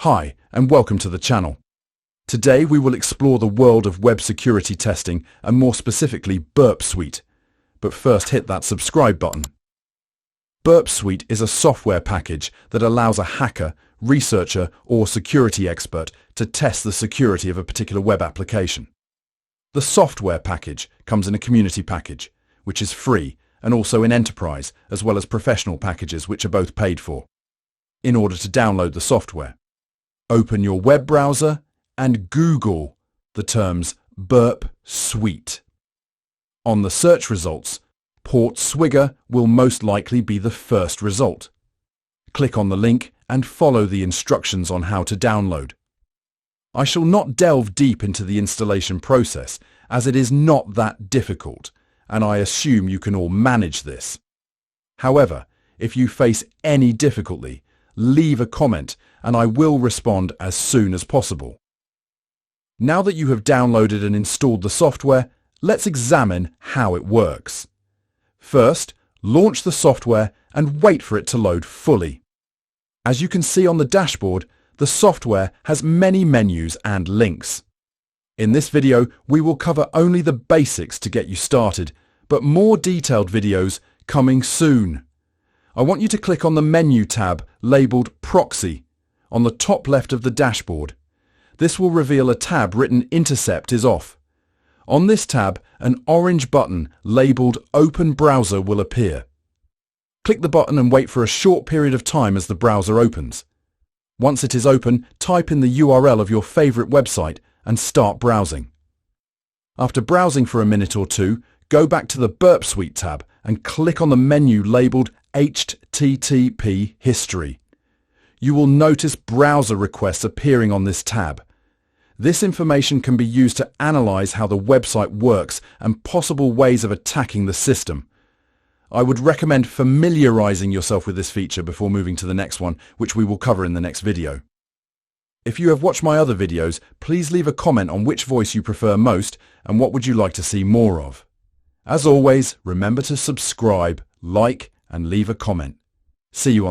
Hi, and welcome to the channel. Today we will explore the world of web security testing and more specifically BurpSuite. But first hit that subscribe button. BurpSuite is a software package that allows a hacker, researcher or security expert to test the security of a particular web application. The software package comes in a community package, which is free, and also in enterprise, as well as professional packages which are both paid for. In order to download the software, open your web browser and Google the terms BurpSuite. On the search results, Port Swigger will most likely be the first result. Click on the link and follow the instructions on how to download. I shall not delve deep into the installation process as it is not that difficult, and I assume you can all manage this. However, if you face any difficulty, leave a comment and I will respond as soon as possible. Now that you have downloaded and installed the software, let's examine how it works. First, launch the software and wait for it to load fully. As you can see on the dashboard, the software has many menus and links. In this video, we will cover only the basics to get you started, but more detailed videos coming soon. I want you to click on the menu tab labelled Proxy on the top left of the dashboard. This will reveal a tab written Intercept is off. On this tab, an orange button labelled Open Browser will appear. Click the button and wait for a short period of time as the browser opens. Once it is open, type in the URL of your favourite website and start browsing. After browsing for a minute or two, go back to the BurpSuite tab and click on the menu labelled HTTP History. You will notice browser requests appearing on this tab. This information can be used to analyze how the website works and possible ways of attacking the system. I would recommend familiarizing yourself with this feature before moving to the next one, which we will cover in the next video. If you have watched my other videos, please leave a comment on which voice you prefer most and what would you like to see more of. As always, remember to subscribe, like, and leave a comment. See you on